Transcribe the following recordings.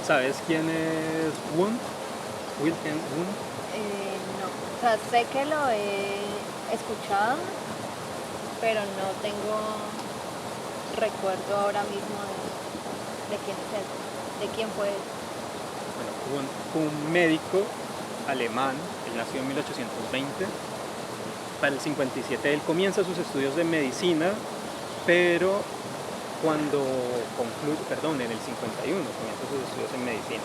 ¿Sabes quién es Wundt? Wilhelm Wundt. No, o sea, sé que lo he escuchado, pero no tengo recuerdo ahora mismo de quién es él, de quién fue él. Bueno, Wundt fue un médico alemán, él nació en 1820. Para el 57 él comienza sus estudios de medicina, pero en el 51 comienza sus estudios en medicina.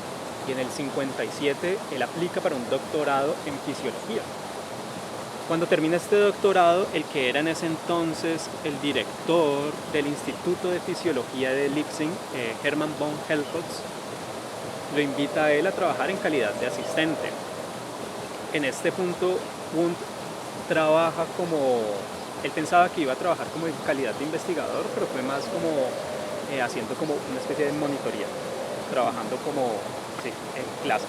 Y en el 57 él aplica para un doctorado en fisiología. Cuando termina este doctorado, el que era en ese entonces el director del Instituto de Fisiología de Leipzig, Hermann von Helmholtz, lo invita a él a trabajar en calidad de asistente. En este punto, Wundt trabaja él pensaba que iba a trabajar como en calidad de investigador, pero fue más como haciendo como una especie de monitoría, trabajando en clases,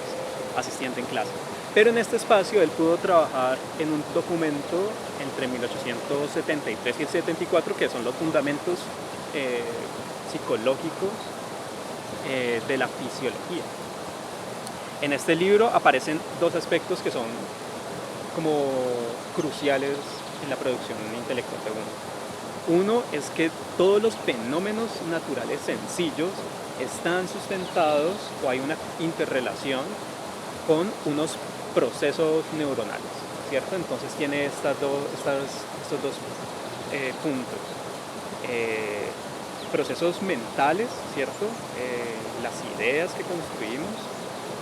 asistente en clases. Pero en este espacio él pudo trabajar en un documento entre 1873 y el 74, que son los fundamentos psicológicos de la fisiología. En este libro aparecen dos aspectos que son como cruciales en la producción intelectual de Wundt. Uno es que todos los fenómenos naturales sencillos están sustentados o hay una interrelación con unos procesos neuronales, ¿cierto? Entonces tiene estos dos puntos. Procesos mentales, ¿cierto? Las ideas que construimos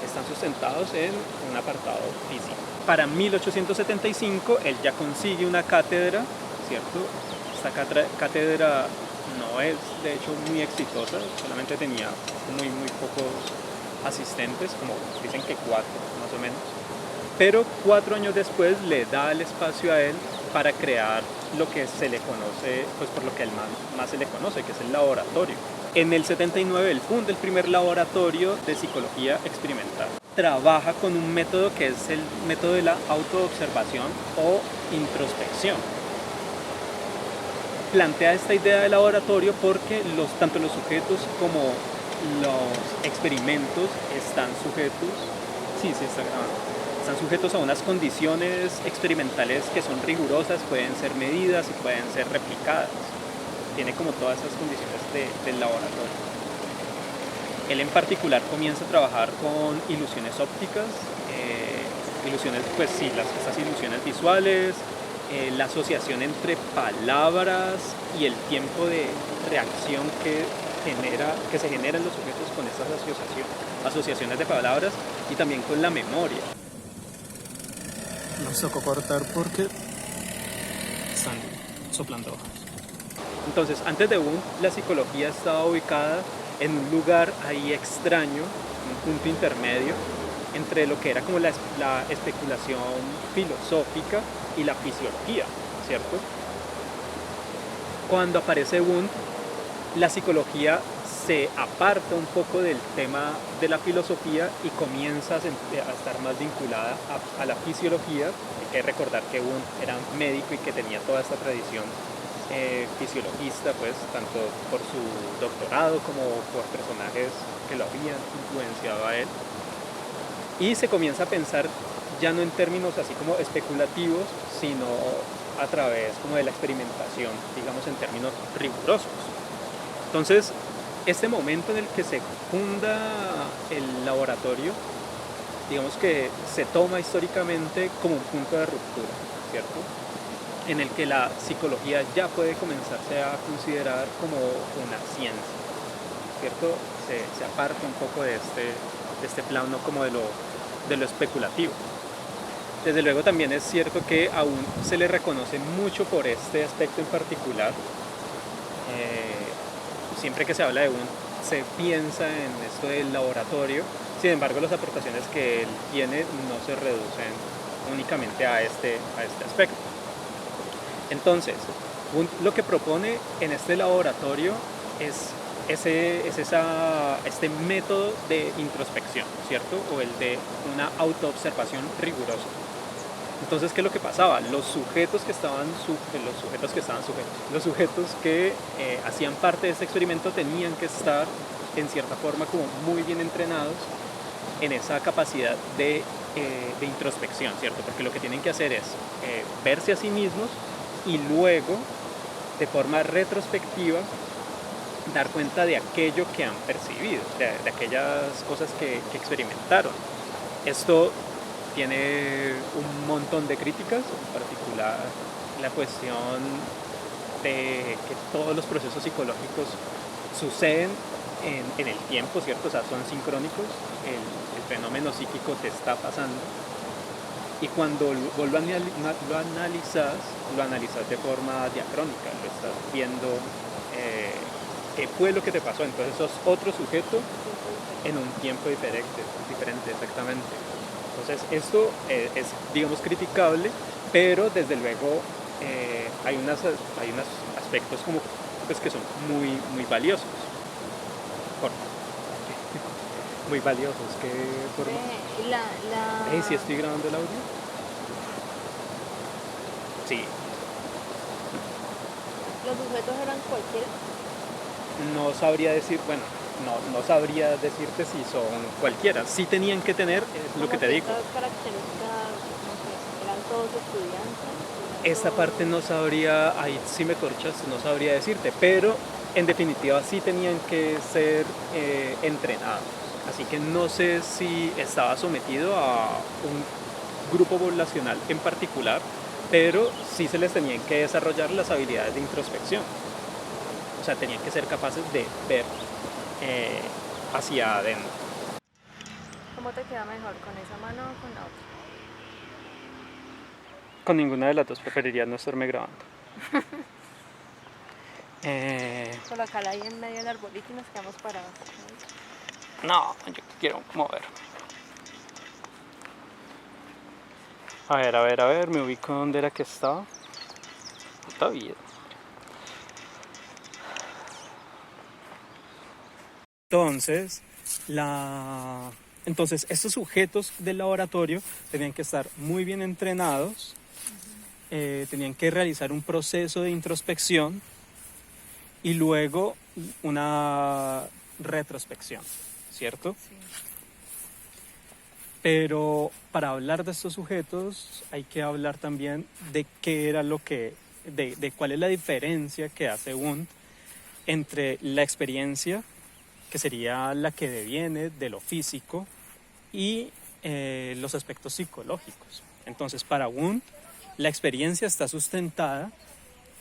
están sustentados en un apartado físico. Para 1875 él ya consigue una cátedra, ¿cierto? Esta cátedra no es de hecho muy exitosa, solamente tenía muy pocos asistentes, como dicen que 4 más o menos. Pero 4 años después le da el espacio a él para crear lo que se le conoce, pues por lo que él más se le conoce, que es el laboratorio. En el 79 él funda el primer laboratorio de psicología experimental. Trabaja con un método que es el método de la autoobservación o introspección. Plantea esta idea de laboratorio porque tanto los sujetos como los experimentos están sujetos, están sujetos a unas condiciones experimentales que son rigurosas, pueden ser medidas y pueden ser replicadas. Tiene como todas esas condiciones del laboratorio. Él en particular comienza a trabajar con ilusiones ópticas, estas ilusiones visuales, la asociación entre palabras y el tiempo de reacción que se genera en los sujetos con estas asociaciones de palabras y también con la memoria. Nos tocó cortar porque están soplando hojas. Entonces, antes de Wundt, la psicología estaba ubicada en un lugar ahí extraño, un punto intermedio entre lo que era como la especulación filosófica y la fisiología, ¿cierto? Cuando aparece Wundt, la psicología se aparta un poco del tema de la filosofía y comienza a estar más vinculada a la fisiología. Hay que recordar que Wundt era médico y que tenía toda esta tradición fisiologista, pues tanto por su doctorado como por personajes que lo habían influenciado a él. Y se comienza a pensar ya no en términos así como especulativos, sino a través como de la experimentación, digamos en términos rigurosos. Entonces, este momento en el que se funda el laboratorio, digamos que se toma históricamente como un punto de ruptura, ¿cierto? En el que la psicología ya puede comenzarse a considerar como una ciencia, ¿cierto? Se aparta un poco de este plano como de lo especulativo. Desde luego también es cierto que aún se le reconoce mucho por este aspecto en particular. Siempre que se habla de Wundt se piensa en esto del laboratorio, sin embargo las aportaciones que él tiene no se reducen únicamente a este aspecto. Entonces, Wundt lo que propone en este laboratorio es este método de introspección, ¿cierto? O el de una autoobservación rigurosa. Entonces, ¿qué es lo que pasaba? Los sujetos que hacían parte de este experimento tenían que estar en cierta forma como muy bien entrenados en esa capacidad de introspección, ¿cierto? Porque lo que tienen que hacer es verse a sí mismos y luego, de forma retrospectiva, dar cuenta de aquello que han percibido, de aquellas cosas que experimentaron. Esto tiene un montón de críticas, en particular la cuestión de que todos los procesos psicológicos suceden en el tiempo, ¿cierto? O sea, son sincrónicos, el fenómeno psíquico te está pasando y cuando lo analizas de forma diacrónica, lo estás viendo qué fue lo que te pasó, entonces sos otro sujeto en un tiempo diferente exactamente. Entonces esto es, digamos, criticable, pero desde luego hay unos aspectos como, pues, que son muy valiosos. Muy valiosos, que ¿Sí estoy grabando el audio? Sí. ¿Los sujetos eran cualquiera? No sabría decir, bueno, no sabría decirte si son cualquiera. Sí tenían que tener, es lo que te digo. Características, no sé, ¿eran todos estudiantes? Esta parte no sabría, ahí sí me corchas, no sabría decirte, pero en definitiva sí tenían que ser entrenados. Así que no sé si estaba sometido a un grupo poblacional en particular, pero sí se les tenían que desarrollar las habilidades de introspección. O sea, tenían que ser capaces de ver hacia adentro. ¿Cómo te queda mejor, con esa mano o con la otra? Con ninguna de las dos, preferiría no estarme grabando. Colocarla ahí en medio del arbolito y nos quedamos parados. No, yo quiero mover. A ver, me ubico donde era que estaba. Está bien. Entonces, estos sujetos del laboratorio tenían que estar muy bien entrenados, tenían que realizar un proceso de introspección y luego una retrospección, ¿cierto? Sí. Pero para hablar de estos sujetos hay que hablar también de qué era de cuál es la diferencia que hace Wundt entre la experiencia, que sería la que deviene de lo físico, y los aspectos psicológicos. Entonces, para Wundt, la experiencia está sustentada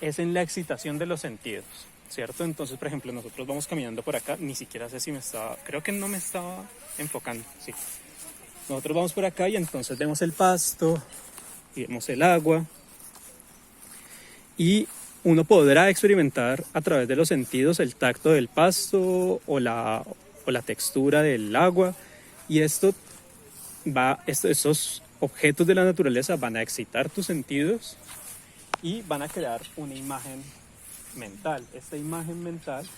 es en la excitación de los sentidos, ¿cierto? Entonces, por ejemplo, nosotros vamos caminando por acá, ni siquiera sé si creo que no me estaba enfocando, sí. Nosotros vamos por acá y entonces vemos el pasto y vemos el agua y uno podrá experimentar a través de los sentidos el tacto del pasto o la textura del agua, y estos objetos de la naturaleza van a excitar tus sentidos y van a crear una imagen mental. Esta imagen mental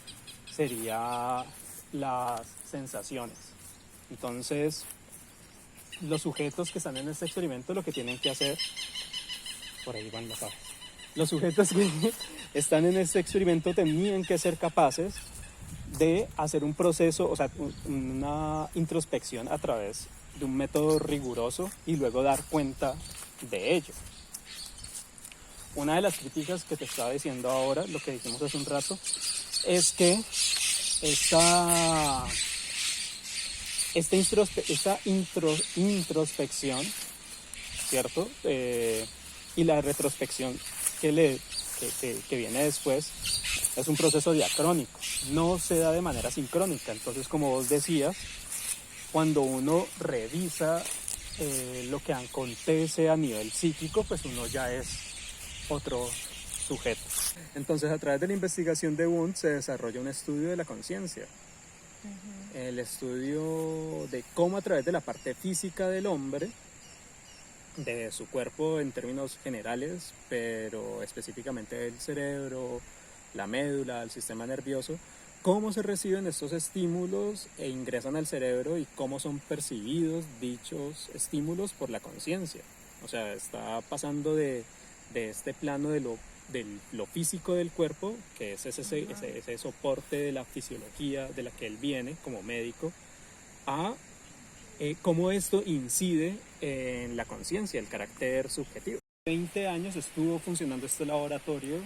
sería las sensaciones. Entonces, los sujetos que están en este experimento lo que tienen que hacer, por ahí van las aves, los sujetos que están en este experimento tenían que ser capaces de hacer un proceso, o sea, una introspección a través de un método riguroso y luego dar cuenta de ello. Una de las críticas que te estaba diciendo ahora, lo que dijimos hace un rato, es que esta introspección, ¿cierto? Y la retrospección que viene después es un proceso diacrónico, no se da de manera sincrónica. Entonces, como vos decías, cuando uno revisa lo que acontece a nivel psíquico, pues uno ya es otro sujeto. Entonces, a través de la investigación de Wundt se desarrolla un estudio de la conciencia. El estudio de cómo a través de la parte física del hombre, de su cuerpo en términos generales, pero específicamente del cerebro, la médula, el sistema nervioso, cómo se reciben estos estímulos e ingresan al cerebro y cómo son percibidos dichos estímulos por la conciencia. O sea, está pasando de este plano de lo de lo físico del cuerpo, que es ese soporte de la fisiología de la que él viene como médico, a cómo esto incide en la conciencia, el carácter subjetivo. 20 años estuvo funcionando este laboratorio,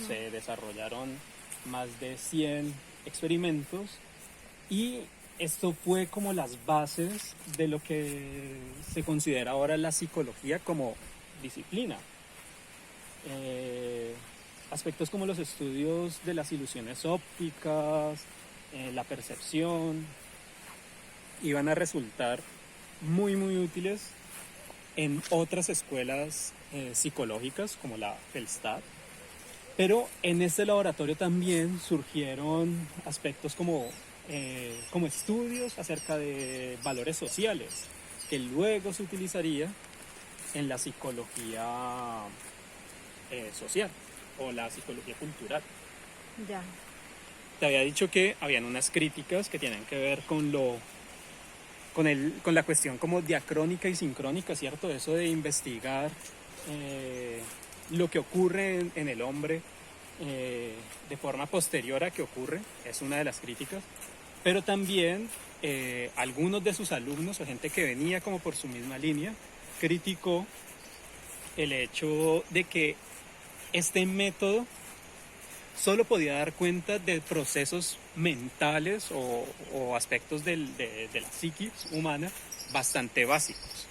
se desarrollaron más de 100 experimentos y esto fue como las bases de lo que se considera ahora la psicología como disciplina. Aspectos como los estudios de las ilusiones ópticas, la percepción, iban a resultar muy útiles en otras escuelas psicológicas como la Felsted, pero en este laboratorio también surgieron aspectos como estudios acerca de valores sociales que luego se utilizaría en la psicología social o la psicología cultural. Ya. Te había dicho que habían unas críticas que tienen que ver con la cuestión como diacrónica y sincrónica, ¿cierto? Eso de investigar lo que ocurre en el hombre de forma posterior a que ocurre, es una de las críticas, pero también algunos de sus alumnos o gente que venía como por su misma línea criticó el hecho de que este método solo podía dar cuenta de procesos mentales o aspectos de la psiquis humana bastante básicos.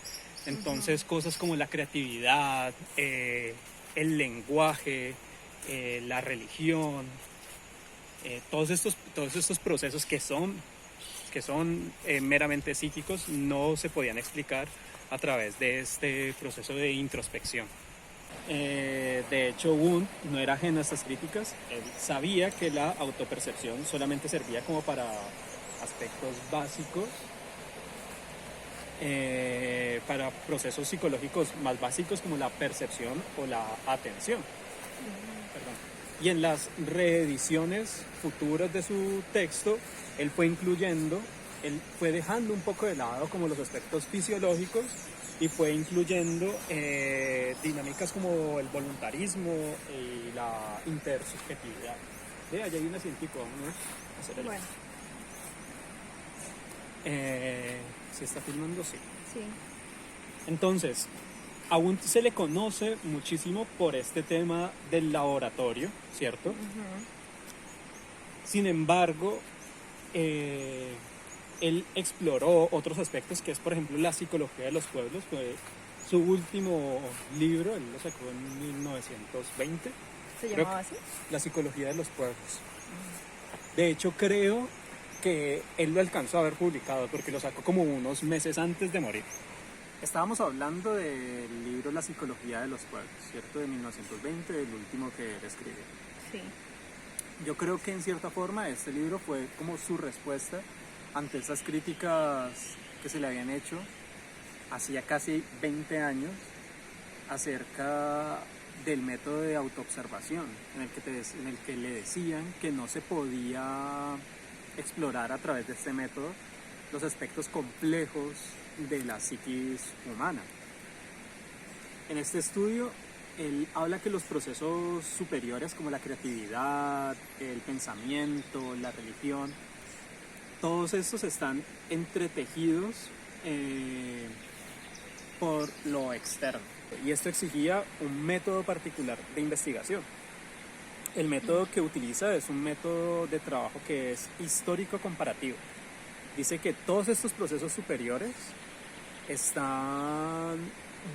Entonces, cosas como la creatividad, el lenguaje, la religión, todos estos procesos que son meramente psíquicos no se podían explicar a través de este proceso de introspección. De hecho, Wundt no era ajeno a estas críticas. Él sabía que la autopercepción solamente servía como para aspectos básicos, para procesos psicológicos más básicos como la percepción o la atención. Perdón. Y en las reediciones futuras de su texto, él fue dejando un poco de lado como los aspectos fisiológicos y fue incluyendo dinámicas como el voluntarismo y la intersubjetividad. Allá hay un asientico, vamos a hacer el... Bueno. ¿Se está filmando? Sí. Sí. Entonces, aún se le conoce muchísimo por este tema del laboratorio, ¿cierto? Sin embargo, él exploró otros aspectos, que es, por ejemplo, la psicología de los pueblos. Fue su último libro, él lo sacó en 1920. ¿Se llamaba así? La psicología de los pueblos. De hecho, creo que él lo alcanzó a haber publicado porque lo sacó como unos meses antes de morir. Estábamos hablando del libro La psicología de los pueblos, ¿cierto? De 1920, el último que él escribió. Sí. Yo creo que en cierta forma este libro fue como su respuesta ante esas críticas que se le habían hecho hacía casi 20 años acerca del método de autoobservación, en el que le decían que no se podía explorar a través de este método los aspectos complejos de la psiquis humana. En este estudio, él habla que los procesos superiores como la creatividad, el pensamiento, la religión, todos estos están entretejidos por lo externo. Y esto exigía un método particular de investigación. El método que utiliza es un método de trabajo que es histórico-comparativo. Dice que todos estos procesos superiores están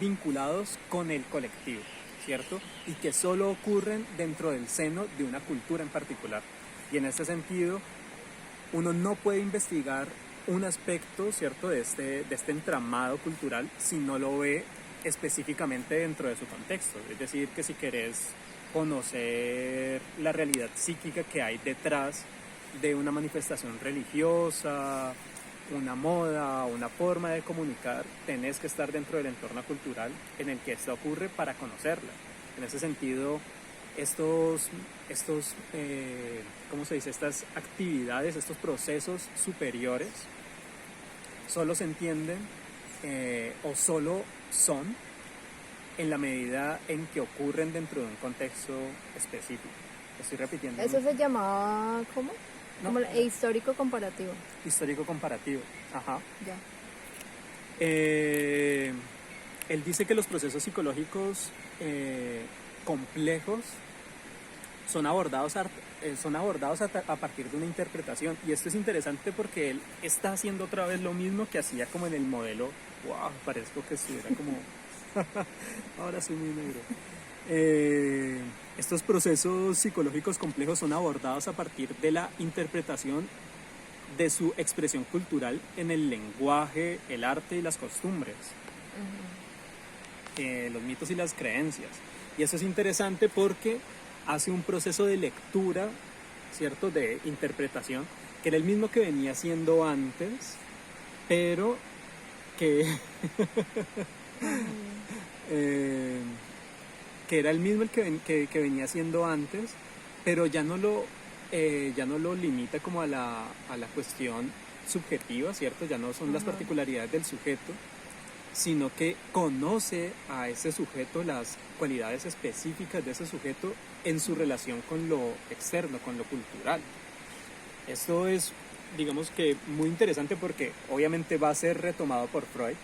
vinculados con el colectivo, ¿cierto? Y que solo ocurren dentro del seno de una cultura en particular. Y en este sentido, uno no puede investigar un aspecto, ¿cierto?, de este entramado cultural si no lo ve específicamente dentro de su contexto. Es decir, que si querés conocer la realidad psíquica que hay detrás de una manifestación religiosa, una moda, una forma de comunicar, tenés que estar dentro del entorno cultural en el que esto ocurre para conocerla. En ese sentido, ¿cómo se dice? Estas actividades, estos procesos superiores, solo se entienden o solo son en la medida en que ocurren dentro de un contexto específico. Estoy repitiendo. Eso se llamaba, ¿cómo? No. Como histórico comparativo. Histórico comparativo. Ajá. Ya. Él dice que los procesos psicológicos complejos son abordados a partir de una interpretación, y esto es interesante porque él está haciendo otra vez lo mismo que hacía como en el modelo. Wow, parezco que estuviera como ahora soy muy negro. Estos procesos psicológicos complejos son abordados a partir de la interpretación de su expresión cultural en el lenguaje, el arte y las costumbres, los mitos y las creencias. Y eso es interesante porque hace un proceso de lectura, ¿cierto?, de interpretación, que era el mismo que venía haciendo antes, pero que que era el mismo el que venía haciendo antes, pero ya no lo limita como a la cuestión subjetiva, ¿cierto? Ya no son las particularidades del sujeto, sino que conoce a ese sujeto, las cualidades específicas de ese sujeto en su relación con lo externo, con lo cultural. Esto es, digamos que, muy interesante porque obviamente va a ser retomado por Freud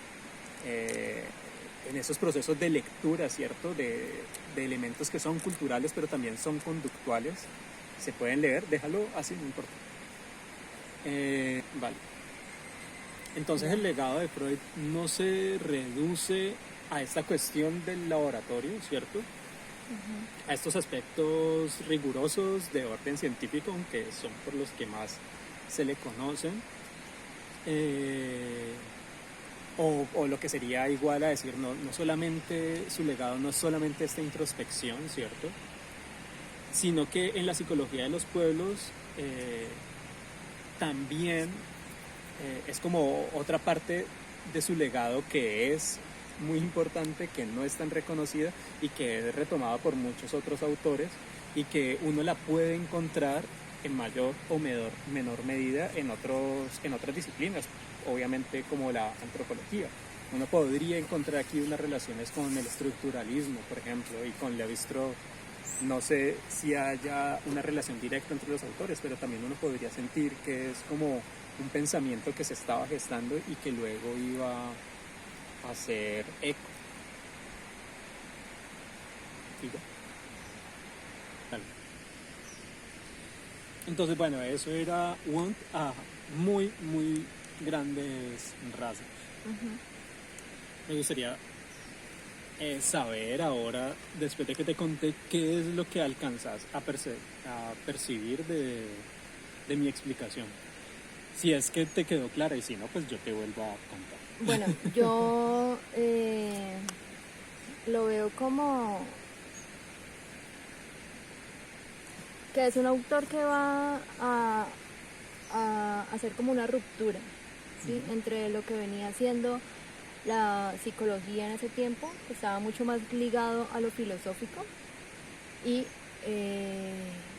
en esos procesos de lectura, ¿cierto? De elementos que son culturales pero también son conductuales. Se pueden leer, déjalo así, no importa. Vale. Entonces el legado de Freud no se reduce a esta cuestión del laboratorio, ¿cierto? A estos aspectos rigurosos de orden científico, aunque son por los que más se le conocen, o lo que sería igual a decir, no solamente su legado, no es solamente esta introspección, ¿cierto?, sino que en la psicología de los pueblos también es como otra parte de su legado que es muy importante, que no es tan reconocida y que es retomada por muchos otros autores y que uno la puede encontrar en mayor o menor medida en otras disciplinas, obviamente como la antropología. Uno podría encontrar aquí unas relaciones con el estructuralismo, por ejemplo, y con Lévi-Strauss. No sé si haya una relación directa entre los autores, pero también uno podría sentir que es como un pensamiento que se estaba gestando y que luego iba a hacer eco. ¿Y ya? Vale. Entonces, bueno, eso era Wundt a muy, muy grandes rasgos. Me gustaría saber ahora, después de que te conté, qué es lo que alcanzas a percibir de mi explicación. Si es que te quedó clara, y si no, pues yo te vuelvo a contar. Bueno, yo lo veo como que es un autor que va a hacer como una ruptura, ¿sí? Entre lo que venía haciendo la psicología en ese tiempo, que estaba mucho más ligado a lo filosófico, y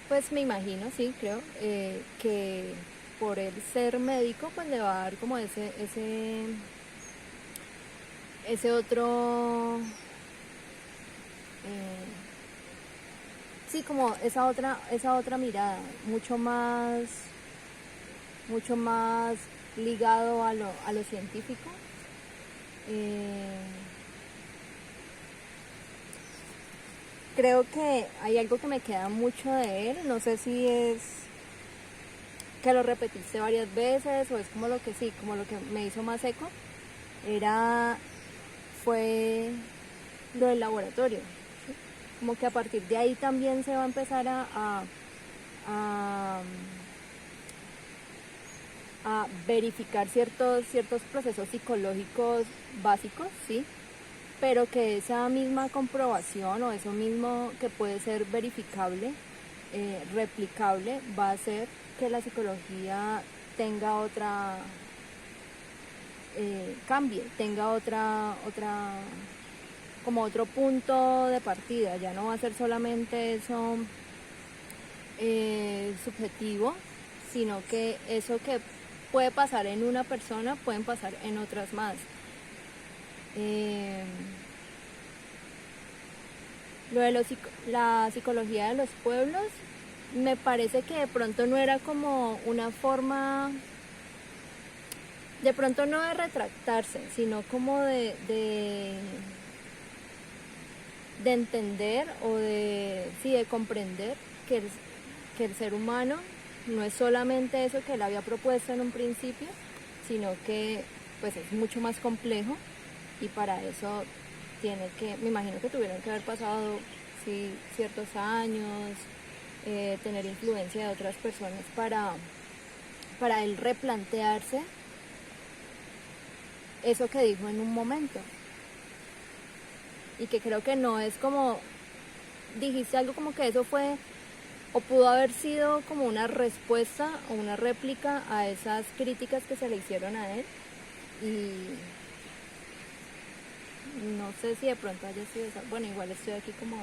pues me imagino, sí, creo, que por él ser médico, pues le va a dar como ese otro, sí, como esa otra mirada, mucho más ligado a lo científico. Creo que hay algo que me queda mucho de él, no sé si es que lo repetiste varias veces o es como lo que me hizo más eco, fue lo del laboratorio, ¿sí? Como que a partir de ahí también se va a empezar a verificar ciertos procesos psicológicos básicos, ¿sí? Pero que esa misma comprobación o eso mismo que puede ser verificable, replicable, va a hacer que la psicología tenga otra, cambie, tenga otra, como otro punto de partida. Ya no va a ser solamente eso subjetivo, sino que eso que puede pasar en una persona, pueden pasar en otras más. Lo de la psicología de los pueblos, me parece que de pronto no era como una forma, de pronto no de retractarse, sino como de entender o sí, de comprender que el ser humano no es solamente eso que él había propuesto en un principio, sino que pues es mucho más complejo, y para eso me imagino que tuvieron que haber pasado sí, ciertos años, tener influencia de otras personas para él replantearse eso que dijo en un momento. Y que creo que no es como, dijiste algo como que eso fue, o pudo haber sido como una respuesta o una réplica a esas críticas que se le hicieron a él. Y no sé si de pronto haya sido esa. Bueno, igual estoy aquí como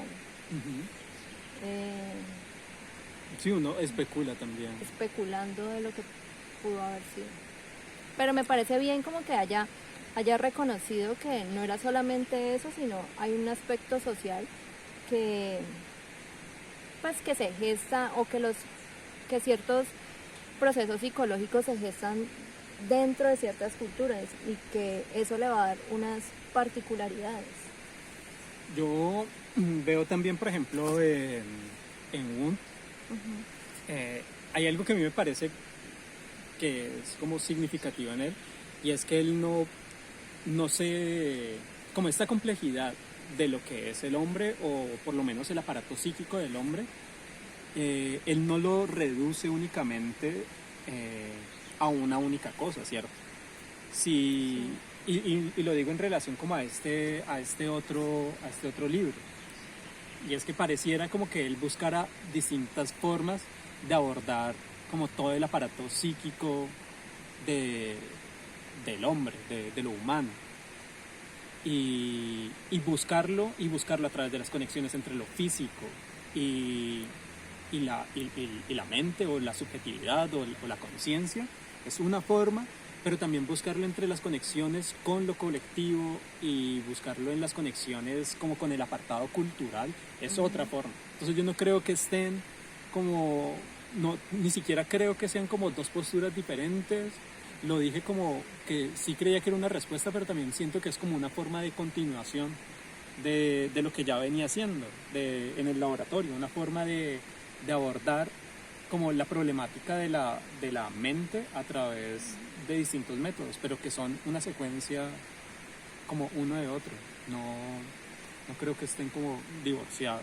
Sí, uno especula también. especulando de lo que pudo haber sido. Pero me parece bien como que haya reconocido que no era solamente eso, sino hay un aspecto social que pues que se gesta, o que ciertos procesos psicológicos se gestan dentro de ciertas culturas, y que eso le va a dar unas particularidades. Yo veo también, por ejemplo, en Wundt, hay algo que a mí me parece que es como significativo en él, y es que él no se, como esta complejidad de lo que es el hombre, o por lo menos el aparato psíquico del hombre, él no lo reduce únicamente a una única cosa, ¿cierto? Sí, y lo digo en relación como a este otro libro, y es que pareciera como que él buscara distintas formas de abordar como todo el aparato psíquico del hombre, de lo humano, y buscarlo a través de las conexiones entre lo físico y la mente, o la subjetividad, o la conciencia. Es una forma, pero también buscarlo entre las conexiones con lo colectivo, y buscarlo en las conexiones como con el apartado cultural es otra forma. Entonces yo no creo que estén como, ni siquiera creo que sean como dos posturas diferentes. Lo dije como que sí creía que era una respuesta, pero también siento que es como una forma de continuación de lo que ya venía haciendo en el laboratorio, una forma de abordar como la problemática de la mente a través de distintos métodos, pero que son una secuencia como uno de otro. No creo que estén como divorciados.